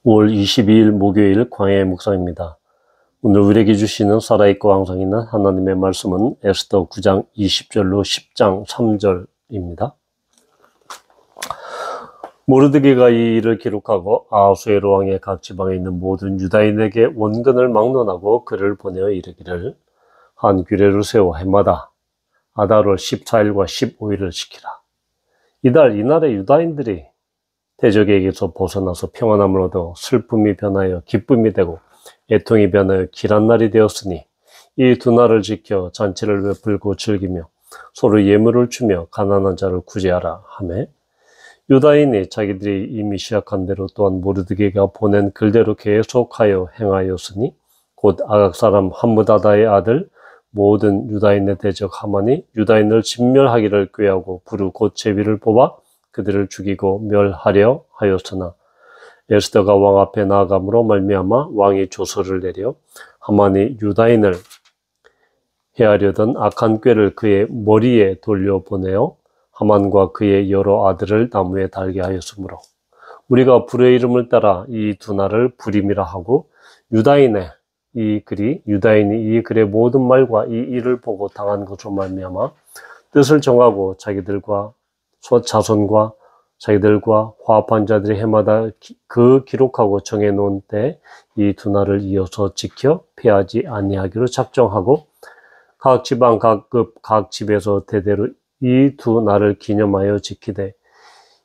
5월 22일 목요일 광야의 묵상입니다. 오늘 우리에게 주시는 살아있고 왕성 있는 하나님의 말씀은 에스더 9장 20절로 10장 3절입니다. 모르드게가 이 일을 기록하고 아하수에로 왕의 각 지방에 있는 모든 유다인에게 원근을 막론하고 글을 보내어 이르기를, 한 규례를 세워 해마다 아달월 14일과 15일을 지키라. 이날에 유다인들이 대적에게서 벗어나서 평안함을 얻어 슬픔이 변하여 기쁨이 되고 애통이 변하여 길한 날이 되었으니 이 두 날을 지켜 잔치를 베풀고 즐기며 서로 예물을 주며 가난한 자를 구제하라 하매, 유다인이 자기들이 이미 시작한 대로 또한 모르드게가 보낸 글대로 계속하여 행하였으니, 곧 아각 사람 함므다다의 아들 모든 유다인의 대적 하만이 유다인을 진멸하기를 꾀하고 부르 곧 제비를 뽑아 그들을 죽이고 멸하려 하였으나, 에스더가 왕 앞에 나아감으로 말미암아 왕이 조서를 내려 하만이 유다인을 해하려던 악한 꾀를 그의 머리에 돌려보내어 하만과 그의 여러 아들을 나무에 달게 하였으므로, 우리가 불의 이름을 따라 이 두 날을 불임이라 하고, 유다인이 이 글의 모든 말과 이 일을 보고 당한 것으로 말미암아 뜻을 정하고 자기들과 자손과 자기들과 화합한 자들이 해마다 그 기록하고 정해놓은 때 이 두 날을 이어서 지켜 패하지 아니하기로 작정하고, 각 지방 각급 각 집에서 대대로 이 두 날을 기념하여 지키되,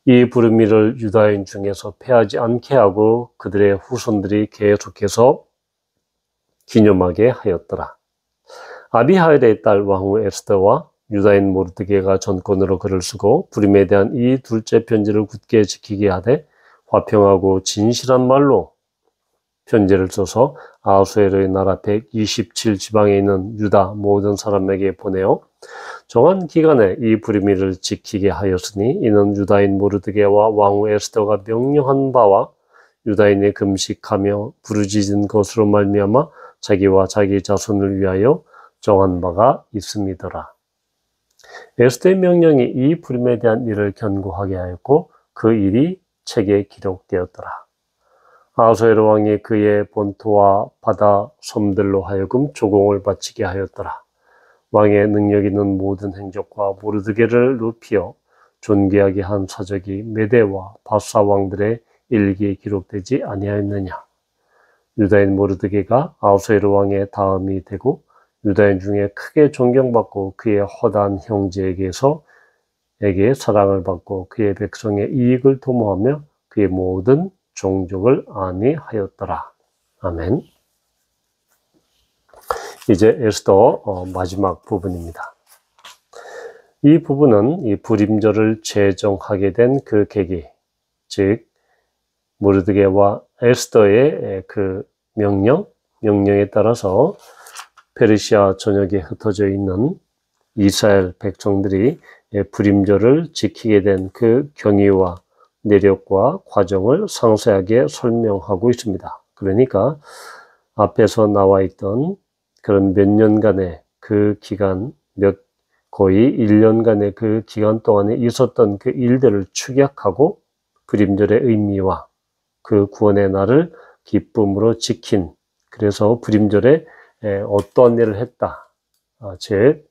이 부르미를 유다인 중에서 패하지 않게 하고 그들의 후손들이 계속해서 기념하게 하였더라. 아비하일의 딸 왕후 에스더와 유다인 모르드게가 전권으로 글을 쓰고 불임에 대한 이 둘째 편지를 굳게 지키게 하되, 화평하고 진실한 말로 편지를 써서 아하수에로의 나라 127지방에 있는 유다 모든 사람에게 보내어 정한 기간에 이 불임을 지키게 하였으니, 이는 유다인 모르드게와 왕후 에스더가 명령한 바와 유다인이 금식하며 부르짖은 것으로 말미암아 자기와 자기 자손을 위하여 정한 바가 있음이더라. 에스더의 명령이 이 불임에 대한 일을 견고하게 하였고 그 일이 책에 기록되었더라. 아하수에로 왕이 그의 본토와 바다 섬들로 하여금 조공을 바치게 하였더라. 왕의 능력 있는 모든 행적과 모르드게를 높이어 존귀하게 한 사적이 메대와 바사 왕들의 일기에 기록되지 아니하였느냐. 유다인 모르드게가 아하수에로 왕의 다음이 되고 유다인 중에 크게 존경받고 그의 허다한 형제에게서 사랑을 받고 그의 백성의 이익을 도모하며 그의 모든 종족을 안위하였더라. 아멘. 이제 에스더 마지막 부분입니다. 이 부분은 이 불임절을 제정하게 된 그 계기, 즉 모르드게와 에스더의 그 명령에 따라서 페르시아 전역에 흩어져 있는 이스라엘 백성들이 불임절을 지키게 된 그 경위와 내력과 과정을 상세하게 설명하고 있습니다. 그러니까 앞에서 나와 있던 그런 몇 년간의 그 기간, 거의 1년간의 그 기간 동안에 있었던 그 일들을 축약하고 불임절의 의미와 그 구원의 날을 기쁨으로 지킨, 그래서 불임절에 어떠한 일을 했다. 즉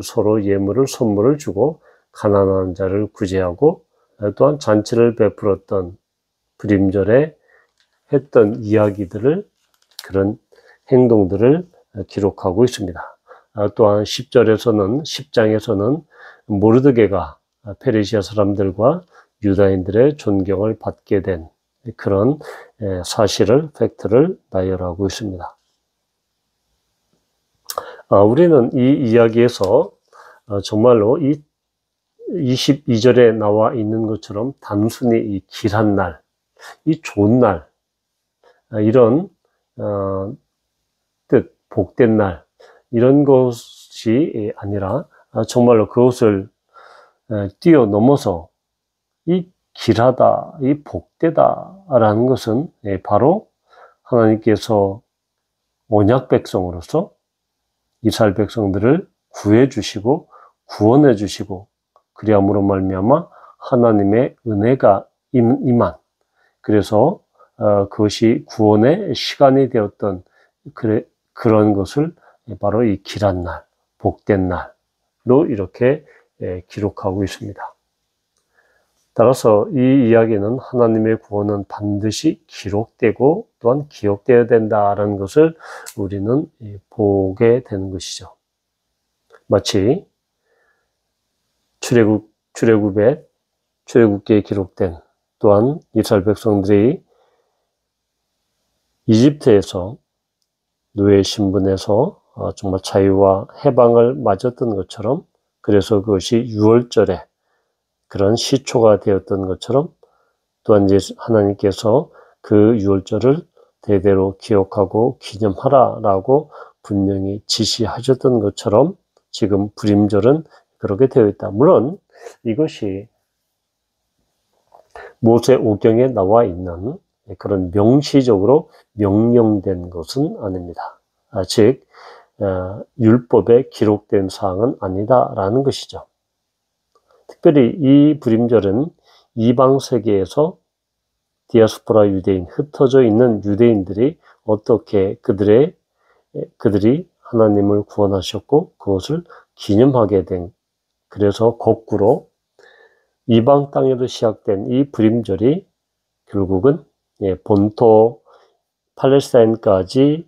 서로 선물을 주고 가난한 자를 구제하고 또한 잔치를 베풀었던 불임절에 했던 이야기들을, 그런 행동들을 기록하고 있습니다. 또한 10장에서는 모르드게가 페르시아 사람들과 유다인들의 존경을 받게 된 그런 팩트를 나열하고 있습니다. 우리는 이 이야기에서 정말로 이 22절에 나와 있는 것처럼 단순히 이 길한 날, 이 좋은 날, 이런 뜻, 복된 날, 이런 것이 아니라 정말로 그것을 뛰어넘어서 이 길하다, 이 복되다라는 것은 바로 하나님께서 언약 백성으로서 이스라엘 백성들을 구해 주시고 구원해 주시고, 그리함으로 말미암아 하나님의 은혜가 임한, 그래서 그것이 구원의 시간이 되었던 그런 것을 바로 이 길한 날, 복된 날로 이렇게 기록하고 있습니다. 따라서 이 이야기는 하나님의 구원은 반드시 기록되고 또한 기억되어야 된다라는 것을 우리는 보게 되는 것이죠. 마치 출애굽기에 기록된 또한 이스라엘 백성들이 이집트에서 노예 신분에서 정말 자유와 해방을 맞았던 것처럼, 그래서 그것이 유월절에 그런 시초가 되었던 것처럼, 또한 이제 하나님께서 그 유월절을 대대로 기억하고 기념하라라고 분명히 지시하셨던 것처럼 지금 불임절은 그렇게 되어 있다. 물론 이것이 모세오경에 나와 있는 그런 명시적으로 명령된 것은 아닙니다. 즉 율법에 기록된 사항은 아니다라는 것이죠. 특별히 이 불임절은 이방 세계에서 디아스포라 유대인, 흩어져 있는 유대인들이 어떻게 그들이 하나님을 구원하셨고 그것을 기념하게 된, 그래서 거꾸로 이방 땅에도 시작된 이 불임절이 결국은 본토 팔레스타인까지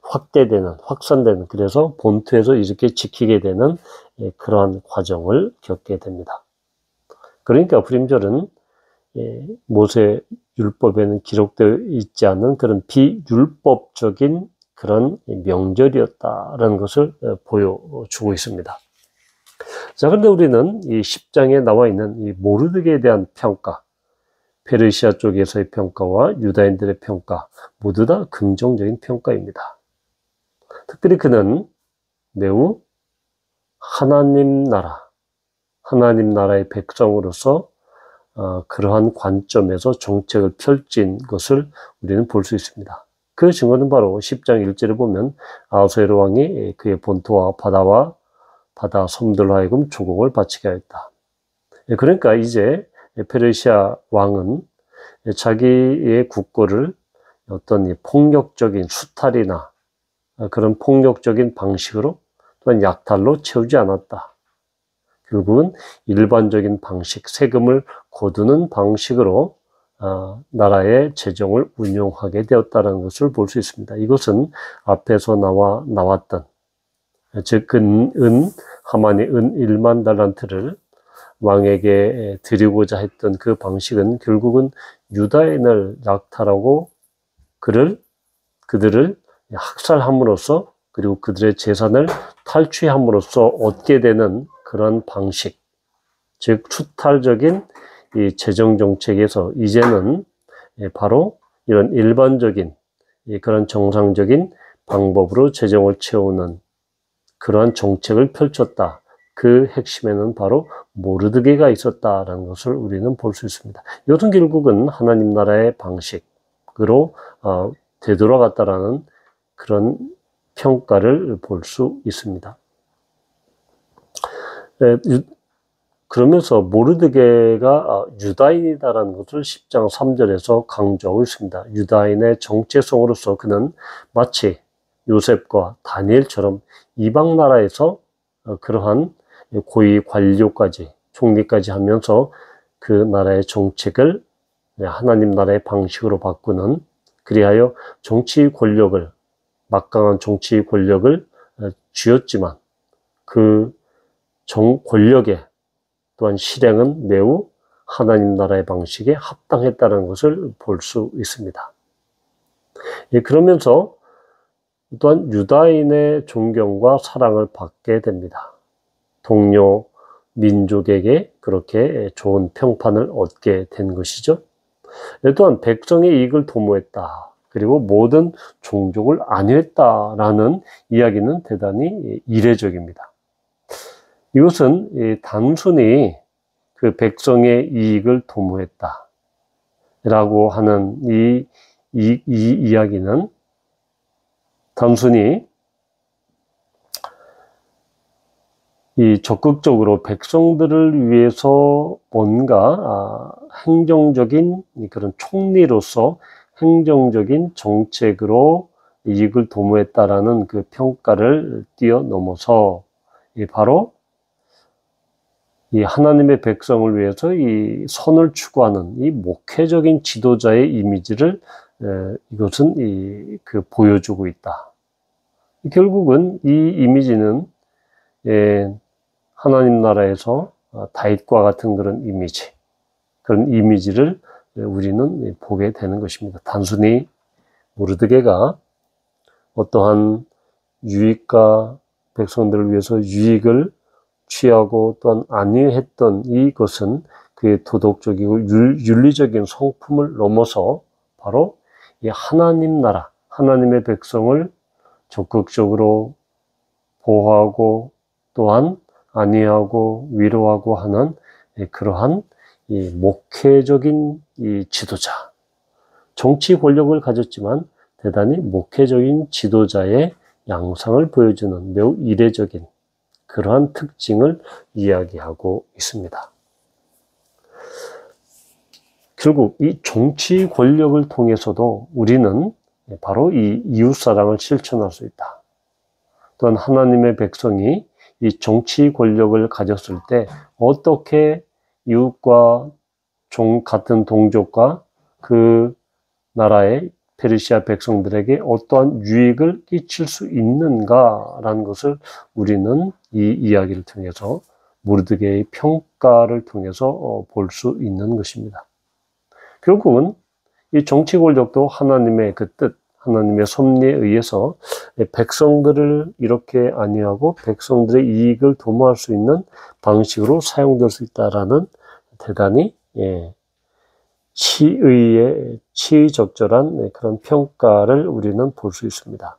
확산되는, 그래서 본토에서 이렇게 지키게 되는 그러한 과정을 겪게 됩니다. 그러니까 불임절은 모세 율법에는 기록되어 있지 않는 그런 비율법적인 그런 명절이었다라는 것을 보여주고 있습니다. 자, 그런데 우리는 이 10장에 나와 있는 이 모르드게에 대한 평가, 페르시아 쪽에서의 평가와 유다인들의 평가, 모두 다 긍정적인 평가입니다. 특별히 그는 매우 하나님 나라의 백성으로서 그러한 관점에서 정책을 펼친 것을 우리는 볼 수 있습니다. 그 증거는 바로 10장 1절에 보면 아하수에로 왕이 그의 본토와 바다 섬들로 하여금 조공을 바치게 하였다. 그러니까 이제 페르시아 왕은 자기의 국고를 어떤 폭력적인 수탈이나 그런 폭력적인 방식으로 또는 약탈로 채우지 않았다. 결국은 일반적인 방식, 세금을 거두는 방식으로 나라의 재정을 운용하게 되었다는 것을 볼 수 있습니다. 이것은 앞에서 나왔던, 즉 하만이 은 1만 달란트를 왕에게 드리고자 했던 그 방식은 결국은 유다인을 약탈하고 그들을 학살함으로써, 그리고 그들의 재산을 탈취함으로써 얻게 되는 그런 방식, 즉 수탈적인 이 재정 정책에서 이제는 바로 이런 일반적인 그런 정상적인 방법으로 재정을 채우는 그러한 정책을 펼쳤다. 그 핵심에는 바로 모르드게가 있었다라는 것을 우리는 볼 수 있습니다. 이것은 결국은 하나님 나라의 방식으로 되돌아갔다라는 그런 평가를 볼 수 있습니다. 그러면서 모르드게가 유다인이다라는 것을 10장 3절에서 강조하고 있습니다. 유다인의 정체성으로서 그는 마치 요셉과 다니엘처럼 이방 나라에서 그러한 고위 관료까지, 총리까지 하면서 그 나라의 정책을 하나님 나라의 방식으로 바꾸는, 그리하여 막강한 정치 권력을 쥐었지만 그 권력의 또한 실행은 매우 하나님 나라의 방식에 합당했다는 것을 볼 수 있습니다. 그러면서 또한 유다인의 존경과 사랑을 받게 됩니다. 동료 민족에게 그렇게 좋은 평판을 얻게 된 것이죠. 또한 백성의 이익을 도모했다. 그리고 모든 종족을 안위했다라는 이야기는 대단히 이례적입니다. 이것은 단순히 그 백성의 이익을 도모했다라고 하는 이 이야기는 단순히 이 적극적으로 백성들을 위해서 뭔가 행정적인 그런 총리로서 행정적인 정책으로 이익을 도모했다라는 그 평가를 뛰어넘어서 바로 이 하나님의 백성을 위해서 이 선을 추구하는 이 목회적인 지도자의 이미지를 이것은 보여주고 있다. 결국은 이 이미지는 하나님 나라에서 다윗과 같은 그런 이미지를 우리는 보게 되는 것입니다. 단순히 모르드게가 어떠한 유익과 백성들을 위해서 유익을 취하고 또한 안위했던 이것은 그의 도덕적이고 윤리적인 성품을 넘어서 바로 이 하나님 나라, 하나님의 백성을 적극적으로 보호하고 또한 안위하고 위로하고 하는 그러한 이 목회적인 이 지도자, 정치 권력을 가졌지만 대단히 목회적인 지도자의 양상을 보여주는 매우 이례적인 그러한 특징을 이야기하고 있습니다. 결국 이 정치 권력을 통해서도 우리는 바로 이 이웃사랑을 실천할 수 있다. 또한 하나님의 백성이 이 정치 권력을 가졌을 때 어떻게 이웃과 같은 동족과 그 나라의 페르시아 백성들에게 어떠한 유익을 끼칠 수 있는가라는 것을 우리는 이 이야기를 통해서 모르드게의 평가를 통해서 볼 수 있는 것입니다. 결국은 이 정치 권력도 하나님의 그 뜻, 하나님의 섭리에 의해서 백성들을 이렇게 안위하고 백성들의 이익을 도모할 수 있는 방식으로 사용될 수 있다라는 대단히 치의적절한 그런 평가를 우리는 볼 수 있습니다.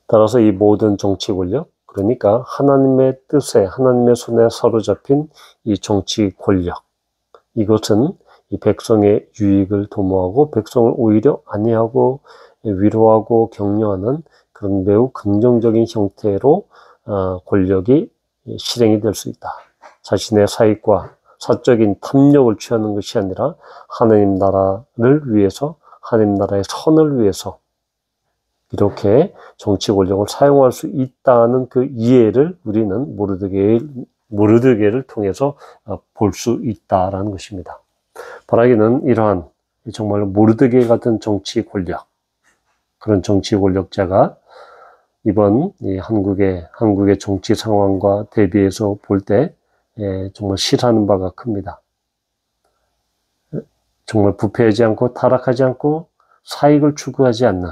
따라서 이 모든 정치 권력, 그러니까 하나님의 뜻에, 하나님의 손에 사로잡힌 이 정치 권력, 이것은 이 백성의 유익을 도모하고 백성을 오히려 안위하고 위로하고 격려하는 그런 매우 긍정적인 형태로 권력이 실행이 될 수 있다. 자신의 사익과 사적인 탐욕을 취하는 것이 아니라 하나님 나라를 위해서, 하나님 나라의 선을 위해서 이렇게 정치 권력을 사용할 수 있다는 그 이해를 우리는 모르드게를 통해서 볼 수 있다라는 것입니다. 바라기는 이러한 정말로 모르드게 같은 정치 권력, 그런 정치 권력자가 이번 이 한국의 정치 상황과 대비해서 볼 때 정말 실하는 바가 큽니다. 정말 부패하지 않고 타락하지 않고 사익을 추구하지 않는,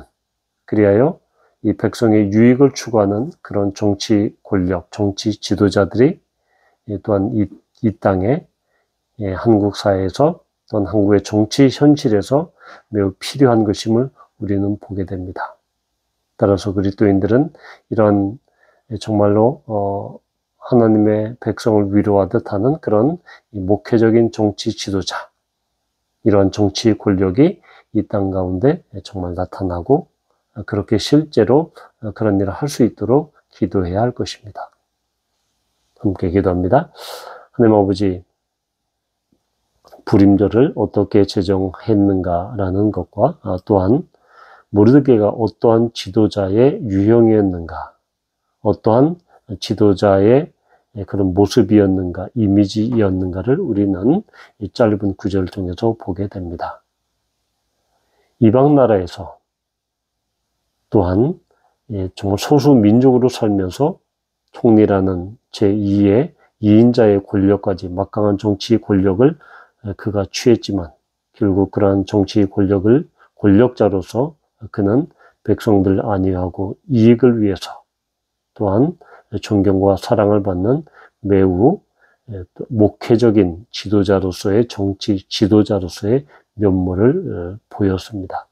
그리하여 이 백성의 유익을 추구하는 그런 정치 권력, 정치 지도자들이 또한 이 땅에 한국 사회에서 또한 한국의 정치 현실에서 매우 필요한 것임을 우리는 보게 됩니다. 따라서 그리스도인들은 이런 정말로 하나님의 백성을 위로하듯 하는 그런 목회적인 정치 지도자, 이러한 정치 권력이 이 땅 가운데 정말 나타나고 그렇게 실제로 그런 일을 할 수 있도록 기도해야 할 것입니다. 함께 기도합니다. 하나님 아버지, 불임절을 어떻게 제정했는가라는 것과 또한 모르드게가 어떠한 지도자의 유형이었는가, 어떠한 지도자의 그런 모습이었는가, 이미지였는가를 우리는 이 짧은 구절을 통해서 보게 됩니다. 이방 나라에서 또한 정말 소수 민족으로 살면서 총리라는 제2의 2인자의 권력까지, 막강한 정치 권력을 그가 취했지만 결국 그러한 정치 권력자로서 그는 백성들을 안위하고 이익을 위해서 또한 존경과 사랑을 받는 매우 목회적인 지도자로서의, 정치 지도자로서의 면모를 보였습니다.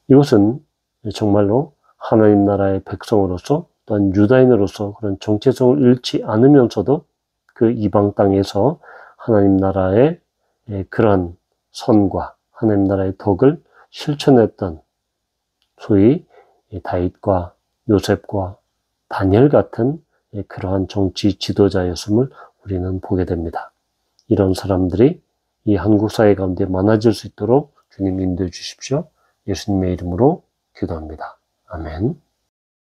이것은 정말로 하나님 나라의 백성으로서 또한 유다인으로서 그런 정체성을 잃지 않으면서도 그 이방 땅에서 하나님 나라의 그러한 선과 하나님 나라의 덕을 실천했던 소위 다윗과 요셉과 다니엘 같은 그러한 정치 지도자였음을 우리는 보게 됩니다. 이런 사람들이 이 한국 사회 가운데 많아질 수 있도록 주님 인도해 주십시오. 예수님의 이름으로 기도합니다. 아멘.